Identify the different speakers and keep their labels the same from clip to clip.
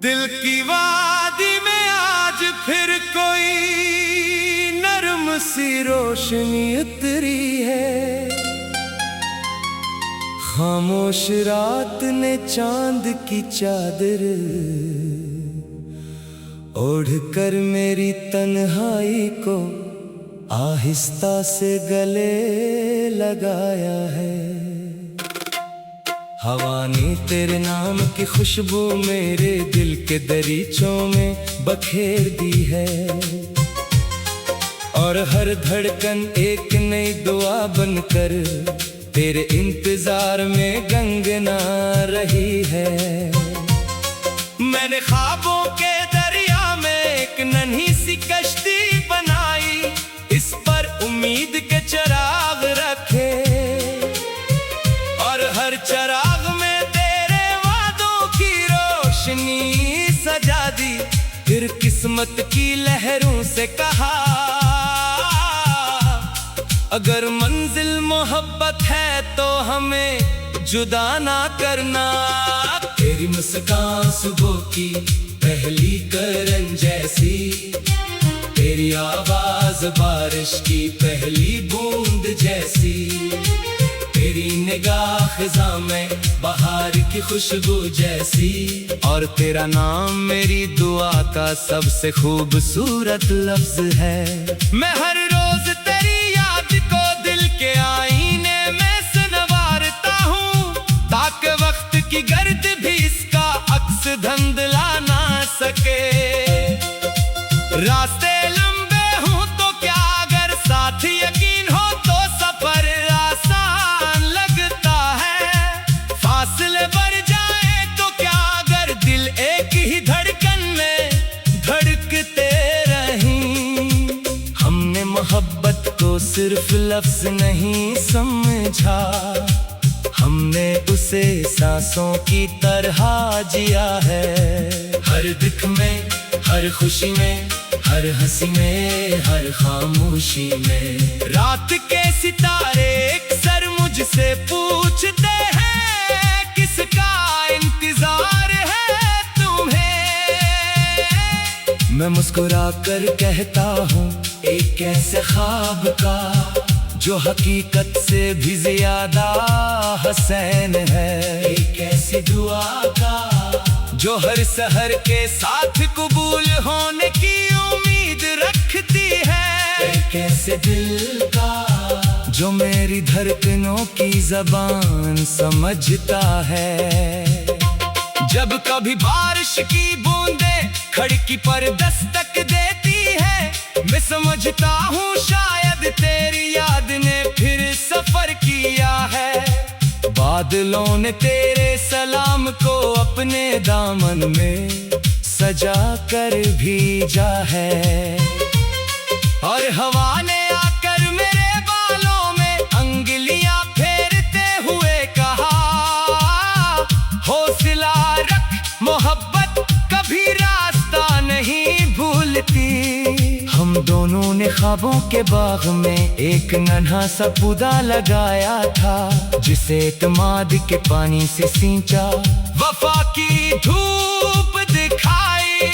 Speaker 1: दिल की वादी में आज फिर कोई नर्म सी रोशनी उतरी है। खामोश रात ने चांद की चादर ओढ़कर मेरी तन्हाई को आहिस्ता से गले लगाया है। हवा ने तेरे नाम की खुशबू मेरे दिल के दरीचों में बखेर दी है, और हर धड़कन एक नई दुआ बनकर तेरे इंतजार में गंगना रही है। मैंने ख्वाबों के दरिया में एक नन्ही सी कश्ती बनाई, इस पर उम्मीद के चिराग रखे, और हर चिराग में तेरे वादों की रोशनी सजा दी। फिर किस्मत की लहरों से कहा, अगर मंजिल मोहब्बत है तो हमें जुदा ना करना। तेरी मुस्कान सुबह की पहली करन जैसी, तेरी आवाज बारिश की पहली बूंद जैसी, तेरी निगाह खिज़ां में बहार की खुशबू जैसी, और तेरा नाम मेरी दुआ का सबसे खूबसूरत लफ्ज है। मैं हर रोज तेरी याद को दिल के आईने में संवारता हूँ, ताकि वक्त की गर्द भी इसका अक्स धुंधला ना सके। रास्ते लंबे हों तो क्या, अगर साथ यकीन हो तो सफर आसान लगता है। फासले बढ़ जाए तो क्या, अगर दिल एक ही धड़कन में धड़कते रहें। हमने मोहब्बत को सिर्फ लफ्ज नहीं समझा, हमने उसे सांसों की तरह जिया है। हर दुख में, हर खुशी में, हर हंसी में, हर खामोशी में। रात के सितारे अक्सर मुझसे पूछते हैं, किसका इंतजार है तुम्हें। मैं मुस्कुरा कर कहता हूँ, एक ऐसे ख्वाब का जो हकीकत से भी ज्यादा हसीन है। एक ऐसी दुआ का जो हर सहर के साथ कबूल होने की उम्मीद रखती है। एक ऐसे दिल का जो मेरी धड़कनों की ज़बान समझता है। जब कभी बारिश की बूंदें खिड़की पर दस्तक देती है, मैं समझता हूँ शायद तेरी याद ने फिर सफर किया है। बादलों ने तेरे सलाम को अपने दामन में सजा कर भेजा है, और हवा ने आकर मेरे बालों में अंगुलियां फेरते हुए कहा, हौसला रख मोहब्बत कभी रास्ता नहीं भूलती। हम दोनों ने ख्वाबों के बाग में एक नन्हा सा पौधा लगाया था, जिसे इत्मीनान के पानी से सींचा, वफा की धूप दिखाई,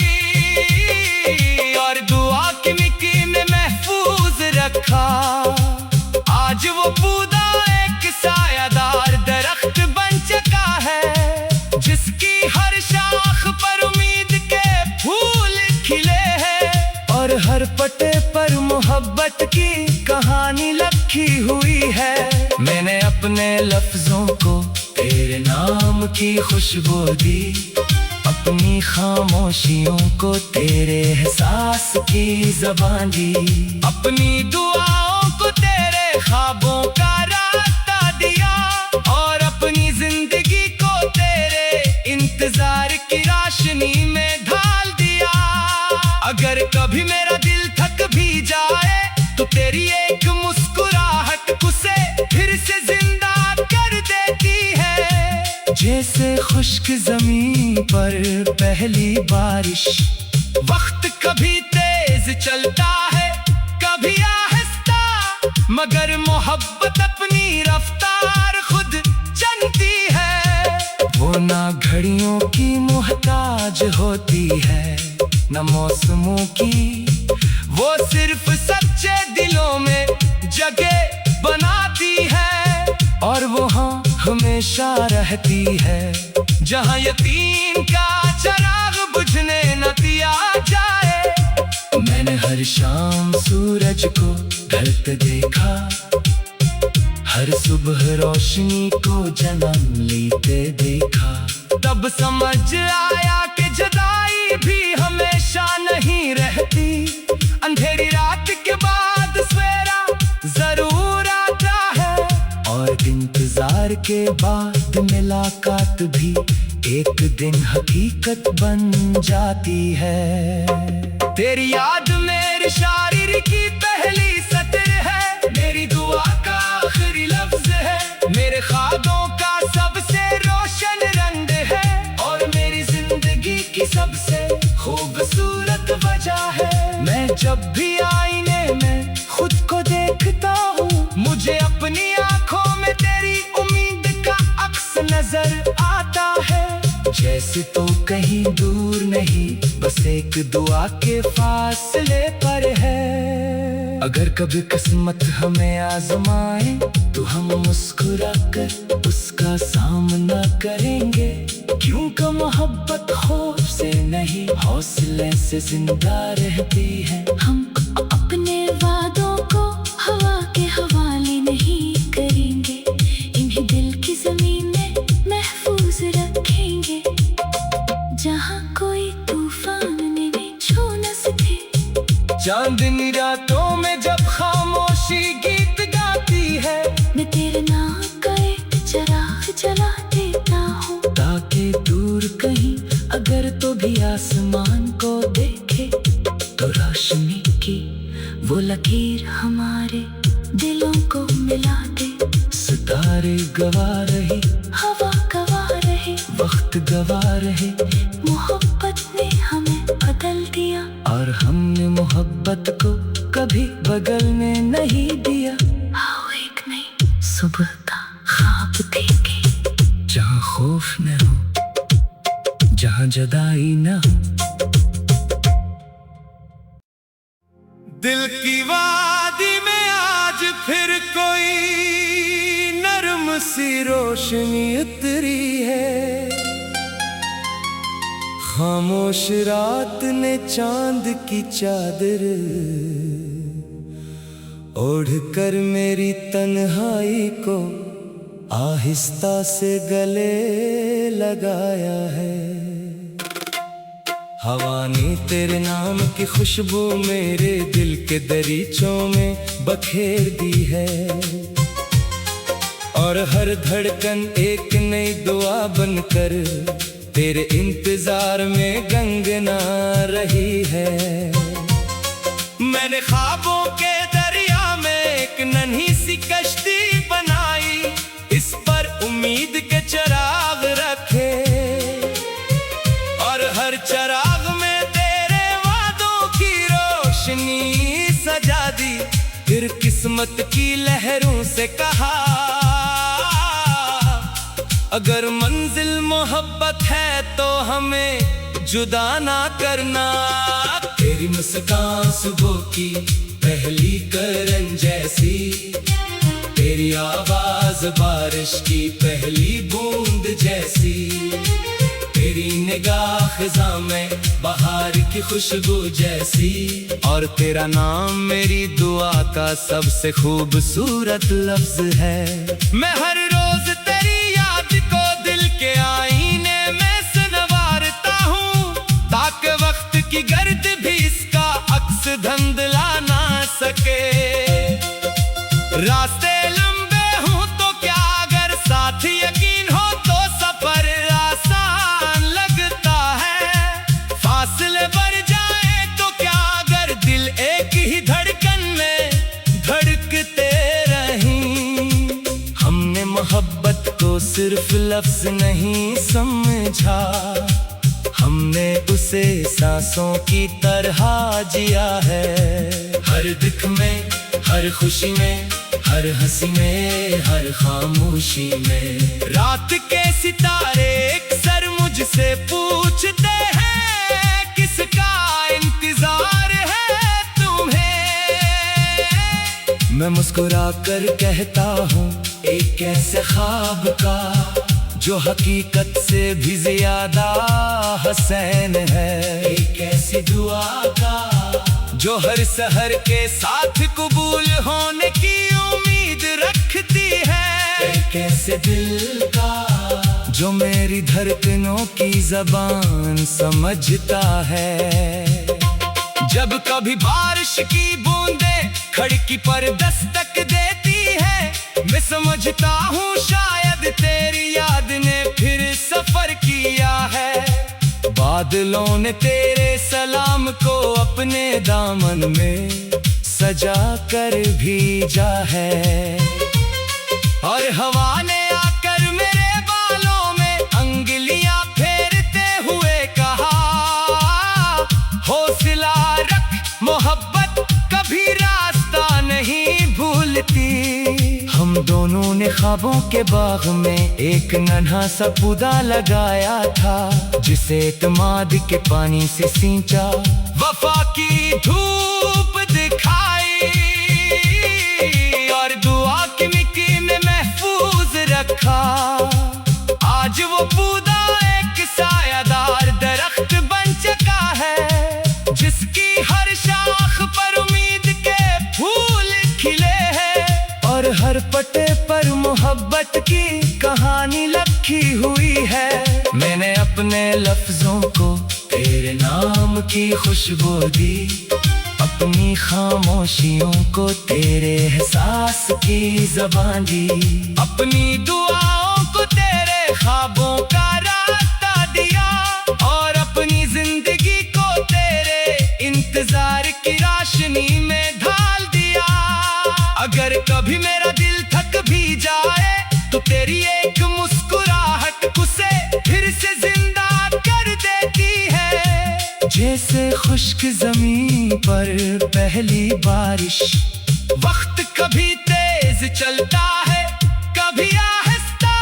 Speaker 1: और दुआ की मिट्टी में महफूज रखा। आज वो पौधा एक सायादार दरख्त बन चुका है, जिसकी हर शाख पर उम्मीद के फूल खिले हैं, और हर पत्ते पर मोहब्बत की कहानी लिखी हुई है। मैंने अपने लफ्जों को तेरे नाम की खुशबू दी, अपनी खामोशियों को तेरे एहसास की ज़बान दी, अपनी दुआओं को तेरे ख्वाबों का रास्ता दिया, और अपनी जिंदगी को तेरे इंतजार की रोशनी में ढाल दिया। अगर कभी मेरा दिल थक भी जाए तो तेरी एक मुस्कुराहट उसे फिर से जिंदा कर देती है। जैसे खुश्क जमीन पर पहली बारिश, वक्त कभी तेज चलता है कभी आहिस्ता, मगर मोहब्बत अपनी रफ्तार खुद चलती है। वो वो ना घड़ियों की मोहताज होती है न मौसमों की, वो सिर्फ सच्चे दिलों में जगह बनाती है और वो हाँ हमेशा रहती है जहाँ यकीन का चिराग बुझने न दिया जाए। मैंने हर शाम सूरज को ढलते देखा, हर सुबह रोशनी को जन्म लेते देखा, तब समझ आया कि जुदाई भी हमेशा नहीं रहती। अंधेरी रात के बाद सवेरा जरूर आता है और इंतजार के बाद मुलाकात भी एक दिन हकीकत बन जाती है। तेरी याद मेरी शायरी की पहली सतर है, मेरी दुआ का आखिरी लफ्ज है, मेरे ख्वाबों का सबसे रोशन रंग है और मेरी जिंदगी की सबसे खूबसूरत वजह है। मैं जब भी आईने में खुद को देखता हूँ, मुझे अपनी आंखों में तेरी उम्मीद का अक्स नजर आता है। जैसे तो कहीं दूर नहीं, बस एक दुआ के फासले पर है। अगर कभी किस्मत हमें आजमाए तो हम मुस्कुरा कर उसका सामना करेंगे, क्योंकि मोहब्बत खौफ से नहीं हौसले से जिंदा रहती है।
Speaker 2: हम अपने वादों को हवा के हवाले नहीं करेंगे, इन्हें दिल की जमीन में महफूज रखेंगे, जहाँ कोई तूफान ने भी छू न सके।
Speaker 1: चांदनी रातों में जब खामोशी गीत गाती है,
Speaker 2: मैं तेरे नाम का एक चिराग जला देता हूँ,
Speaker 1: ताकि दूर कहीं अगर तो भी आसमान को देखे तो रोशनी की
Speaker 2: वो लकीर हमारे दिलों को मिला दे।
Speaker 1: सितारे गवा रहे,
Speaker 2: हवा गवा रहे,
Speaker 1: वक्त गवा रहे,
Speaker 2: मोहब्बत ने हमें बदल दिया
Speaker 1: और हमने मोहब्बत को कभी बदलने नहीं दिया।
Speaker 2: आओ एक नई सुबह का ख्वाब देखे,
Speaker 1: जहाँ खौफ न हो, जहाँ जुदाई न हो। दिल की वादी में आज फिर कोई नर्म सी रोशनी उतरी है, खामोश रात ने चांद की चादर ओढ़ कर मेरी तन्हाई को आहिस्ता से गले लगाया है। हवा ने तेरे नाम की खुशबू मेरे दिल के दरीचों में बखेर दी है और हर धड़कन एक नई दुआ बनकर तेरे इंतजार में गंगना रही है। मैंने ख्वाबों के दरिया में एक नन्ही सी कश्ती बनाई, इस पर उम्मीद के चिराग रखे और हर चिराग में तेरे वादों की रोशनी सजा दी। फिर किस्मत की लहरों से कहा, अगर मंजिल मोहब्बत है तो हमें जुदा ना करना। तेरी मुस्कान सुबह की पहली करन जैसी, तेरी आवाज बारिश की पहली बूंद जैसी, तेरी निगाह खिज़ां में बहार की खुशबू जैसी, और तेरा नाम मेरी दुआ का सबसे खूबसूरत लफ्ज है। मैं हर रोज तेरी याद को दिल के आईने में संवारता हूँ, ताकि वक्त की गर्द भी इसका अक्स धुंधला ना सके। रास्ते लंबे हूँ तो क्या, अगर साथ यकीन हो तो सफर आसान लगता है। फासले बढ़ जाए तो क्या, अगर दिल एक ही धड़कन में धड़कते रहें। हमने मोहब्बत को सिर्फ लफ्ज नहीं समझा, हमने उसे सांसों की तरह जिया है। हर दुख में, हर खुशी में, हर हंसी में, हर खामोशी में। रात के सितारे अक्सर मुझसे पूछते हैं, किसका इंतजार है तुम्हें। मैं मुस्कुरा कर कहता हूँ, एक ऐसे ख्वाब का जो हकीकत से भी ज्यादा हसीन है। एक ऐसी दुआ का जो हर सहर के साथ कबूल होने की उम्मीद रखती है। एक ऐसे दिल का जो मेरी धड़कनों की ज़बान समझता है। जब कभी बारिश की बूंदें खिड़की पर दस्तक देती है, मैं समझता हूँ शायद तेरी याद ने फिर सफर किया है। बादलों ने तेरे सलाम को अपने दामन में सजा कर भेजा है, और हवा ने आकर मेरे बालों में अंगुलियां फेरते हुए कहा, हौसला रख मोहब्बत कभी रास्ता नहीं भूलती। हम दोनों ने ख्वाबों के बाग में एक नन्हा सा पौधा लगाया था, जिसे एतमाद के पानी से सींचा, वफा की धूप दिखाई, और दुआ की मिट्टी में महफूज रखा। आज वो पौधा एक सायादार दरख्त बन चुका है, जिसकी हर शाख पर उम्मीद के फूल खिले हैं, और हर पत्ते पर मोहब्बत की कहानी लिखी हुई है। मैंने अपने लफ्जों को तेरे नाम की खुशबू दी, अपनी खामोशियों को तेरे एहसास की ज़बान दी, अपनी दुआओं को तेरे ख्वाबों का रास्ता दिया, और अपनी जिंदगी को तेरे इंतजार की रोशनी में ढाल दिया। अगर कभी मेरा दिल थक भी जाए तो तेरी एक मुस्कुराहट उसे फिर से जिंदा कर देती है। जैसे खुश्क जमीन पर पहली बारिश, वक्त कभी तेज चलता है कभी आहिस्ता,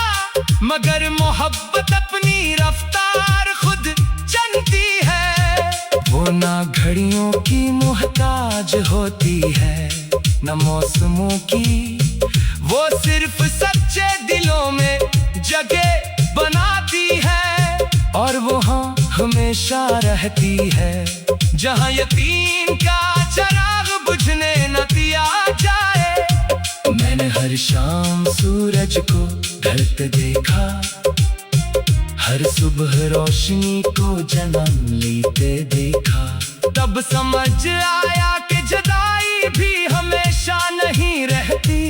Speaker 1: मगर मोहब्बत अपनी रफ्तार खुद चलती है। वो ना घड़ियों की मोहताज होती है, न मौसमों की, वो सिर्फ सच्चे दिलों में जगह बनाती है, और वो हाँ हमेशा रहती है, जहाँ यकीन का चिराग बुझने न दिया जाए। मैंने हर शाम सूरज को ढलते देखा, हर सुबह रोशनी को जन्म लेते देखा, तब समझ आया कि जुदाई भी हमेशा नहीं रहती।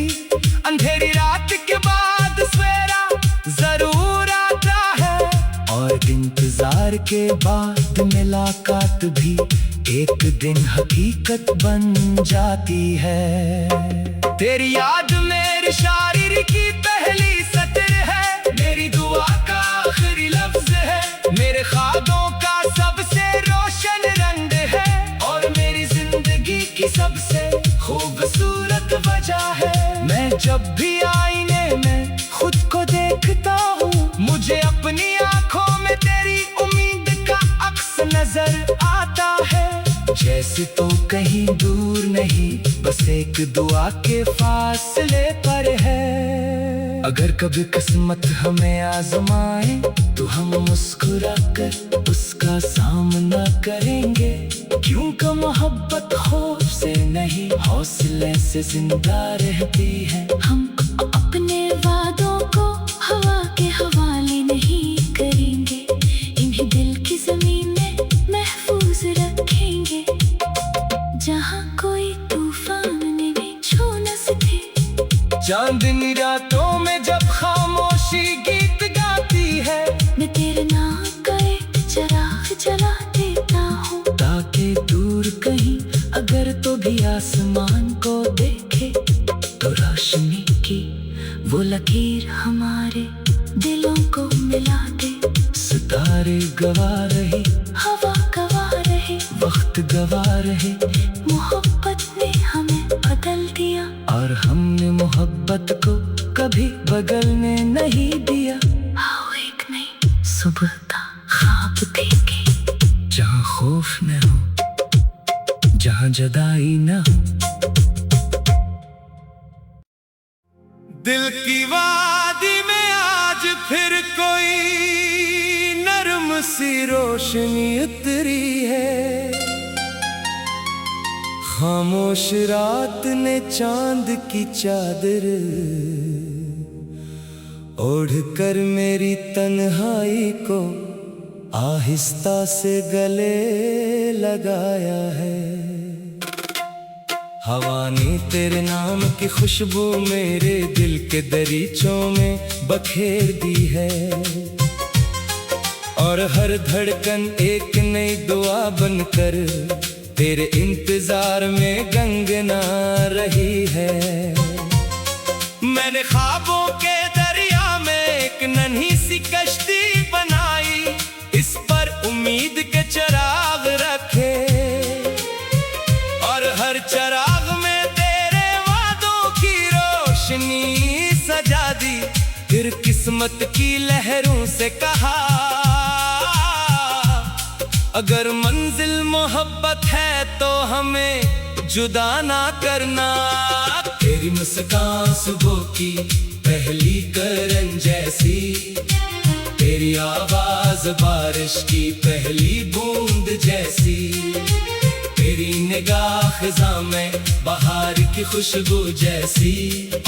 Speaker 1: अंधेरी रात के बाद सवेरा जरूर आता है, और इंतजार के बाद मुलाकात भी एक दिन हकीकत बन जाती है। तेरी याद मेरी शायरी की पहली सतर है, मेरी दुआ का आखिरी लफ्ज है, मेरे ख्वाबों का सबसे रोशन रंग है, और मेरी जिंदगी की सबसे खूबसूरत वजह है। मैं जब भी आईने में खुद को देखता हूँ, मुझे अपनी आंखों में तेरी उम्मीद का अक्स नजर आता है। जैसे तो कहीं दूर नहीं, बस एक दुआ के फासले पर है। अगर कभी किस्मत हमें आजमाए तो हम मुस्कुरा कर उसका सामना करेंगे, क्योंकि मोहब्बत खौफ से नहीं हौसले से जिंदा रहती है।
Speaker 2: हम अपने वादों को हवा के हवाले नहीं करेंगे, इन्हें दिल की जमीन में महफूज रखेंगे, जहाँ कोई तूफान ने भी छू न सके।
Speaker 1: चांदनी रातों में जब खामोशी गीत गाती है,
Speaker 2: मैं तेरे नाम का एक चिराग जला देता हूँ,
Speaker 1: ताकि दूर कहीं अगर तो भी आसमान को देखे, तो रोशनी की
Speaker 2: वो लकीर हमारे दिलों को मिला दे।
Speaker 1: सितारे गवा रहे,
Speaker 2: हवा गवा रहे,
Speaker 1: वक्त गवा रहे,
Speaker 2: मोहब्बत ने हमें बदल दिया।
Speaker 1: और हमने मोहब्बत को कभी बगलने नहीं दिया।
Speaker 2: आओ एक नई सुबह का ख्वाब देखें,
Speaker 1: जहाँ खौफ न हो, जहाँ जुदाई न हो। दिल की वादी में आज फिर कोई नर्म सी रोशनी उतरी है। खामोश रात ने चांद की चादर ओढ़ कर मेरी तन्हाई को आहिस्ता से गले लगाया है। हवा ने तेरे नाम की खुशबू मेरे दिल के दरीचों में बखेर दी है, और हर धड़कन एक नई दुआ बनकर तेरे इंतजार में गंगना रही है। मैंने ख्वाबों के दरिया में एक नन्ही सी कश्ती बनाई, इस पर उम्मीद के चिराग रखे, और हर चिराग में तेरे वादों की रोशनी सजा दी। फिर किस्मत की लहरों से कहा, अगर मंजिल मोहब्बत है तो हमें जुदा ना करना। तेरी मुस्कान सुबह की पहली करन जैसी, तेरी आवाज बारिश की पहली बूंद जैसी, तेरी निगाह खिज़ां में बहार की खुशबू जैसी,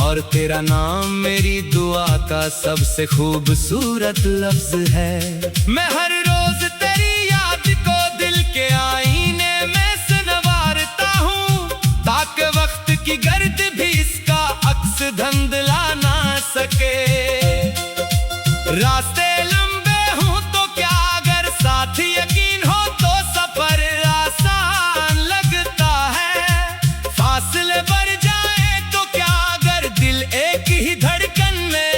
Speaker 1: और तेरा नाम मेरी दुआ का सबसे खूबसूरत लफ्ज है। मैं हर रोज तेरी याद को दिल के आईने में संवारता हूँ, ताकि वक्त की गर्द भी इसका अक्स धुंधला ना सके। रास्ते लंबे हों तो क्या, अगर साथ यकीन हो तो सफर आसान लगता है। फासले बढ़ जाए तो क्या, अगर दिल एक ही धड़कन में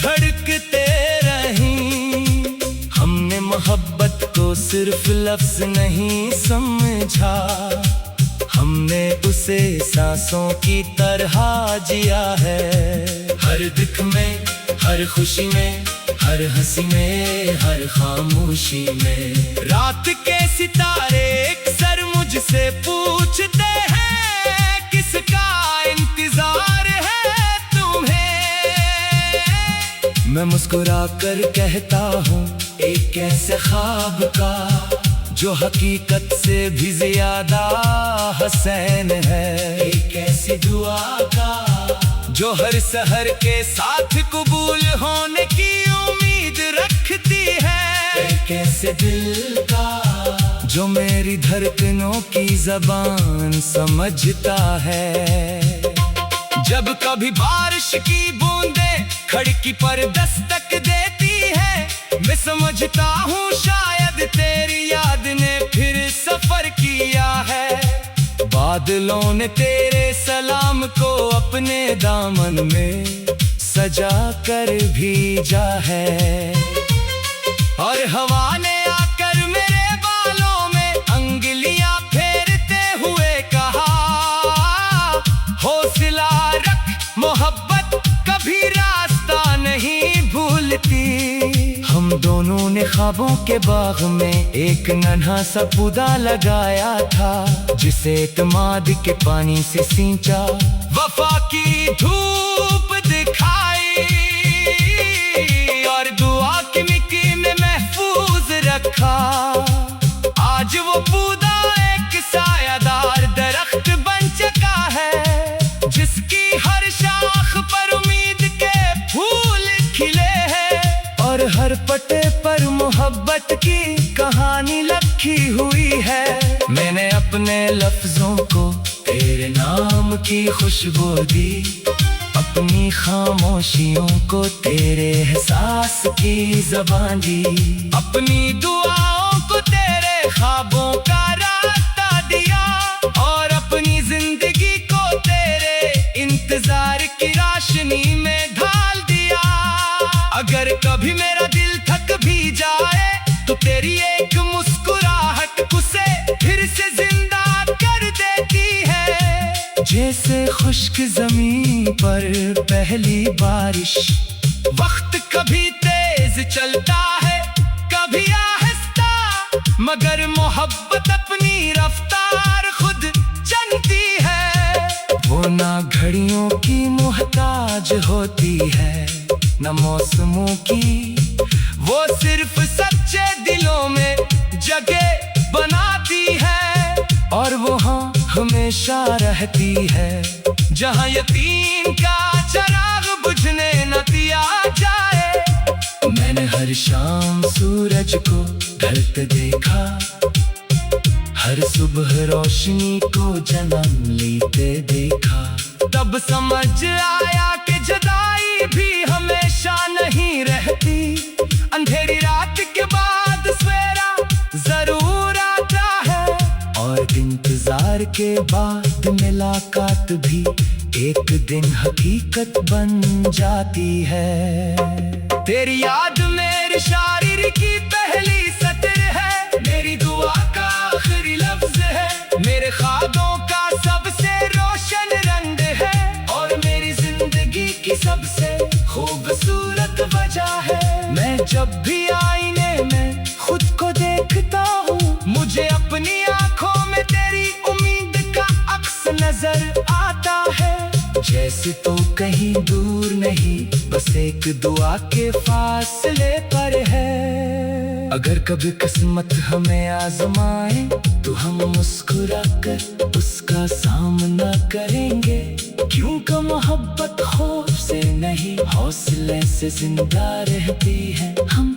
Speaker 1: धड़कते रहें। हमने मोहब्बत को सिर्फ लफ्ज नहीं समझा, हमने उसे सांसों की तरह जिया है। हर दुख में, हर खुशी में, हर हंसी में, हर खामोशी में। रात के सितारे अक्सर मुझसे पूछते हैं, किसका इंतजार है तुम्हें। मैं मुस्कुरा कर कहता हूँ, एक ऐसे ख्वाब का जो हकीकत से भी ज्यादा हसीन है। एक ऐसी दुआ का जो हर सहर के साथ कबूल होने की उम्मीद रखती है। एक ऐसे दिल का जो मेरी धड़कनों की ज़बान समझता है। जब कभी बारिश की बूंदें खिड़की पर दस्तक देती है, मैं समझता हूँ शायद तेरी याद ने फिर सफर किया है। बादलों ने तेरे सलाम को अपने दामन में सजा कर भेजा है, और हवा ने आकर मेरे बालों में अंगुलियां फेरते हुए कहा, हौसला रख मोहब्बत कभी रास्ता नहीं भूलती। हम दोनों ने ख्वाबों के बाग में एक नन्हा सा पौधा लगाया था, जिसे एतमाद के पानी से सींचा, वफा की धूप दिखाई, और दुआ की मिट्टी में महफूज रखा। आज वो पौधा एक सायादार दरख्त बन चुका है, जिसकी हर शाख पर उम्मीद के फूल खिले हैं, और हर पत्ते पर मोहब्बत की कहानी लिखी हुई है। मैंने अपने लफ्जों को तेरे नाम की खुशबू दी, अपनी खामोशियों को तेरे एहसास की ज़बान दी, अपनी दुआओं को तेरे ख्वाबों का रास्ता दिया, और अपनी जिंदगी को तेरे इंतजार की रोशनी में ढाल दिया। अगर कभी मेरा दिल थक भी जाए तो तेरी एक मुस्कुराहट उसे फिर से जिंदा कर देती है। जैसे खुश्क जमीन पर पहली बारिश। वक्त कभी तेज चलता है कभी आहिस्ता, मगर मोहब्बत अपनी रफ्तार खुद चलती है। वो ना घड़ियों की मोहताज होती है न मौसमों की, वो सिर्फ सच्चे दिलों में जगह बनाती है। और वो हाँ हमेशा रहती है जहाँ यकीन का चिराग बुझने न दिया जाए। मैंने हर शाम सूरज को ढलते देखा, हर सुबह रोशनी को जन्म लेते देखा। तब समझ आया कि जुदाई भी हमेशा नहीं रहती, अंधेरी रात के बाद सवेरा जरूर आता है। और इंतजार के बाद मुलाकात भी एक दिन हकीकत बन जाती है। तेरी याद मेरी शायरी की पहली सतर है, मेरी दुआ का आखिरी लफ्ज है, मेरे ख्वाबों का सबसे रोशन रंग है, और मेरी जिंदगी की सबसे खूबसूरत वजह है। मैं जब भी आईने में खुद को देखता हूँ, मुझे अपनी आंखों में तेरी उम्मीद का अक्स नजर आता है। जैसे तो कहीं दूर नहीं, बस एक दुआ के फासले पर है। अगर कभी किस्मत हमें आजमाए तो हम मुस्कुरा कर उसका सामना करेंगे, क्योंकि मोहब्बत खौफ से नहीं हौसले से जिंदा रहती है।
Speaker 2: हम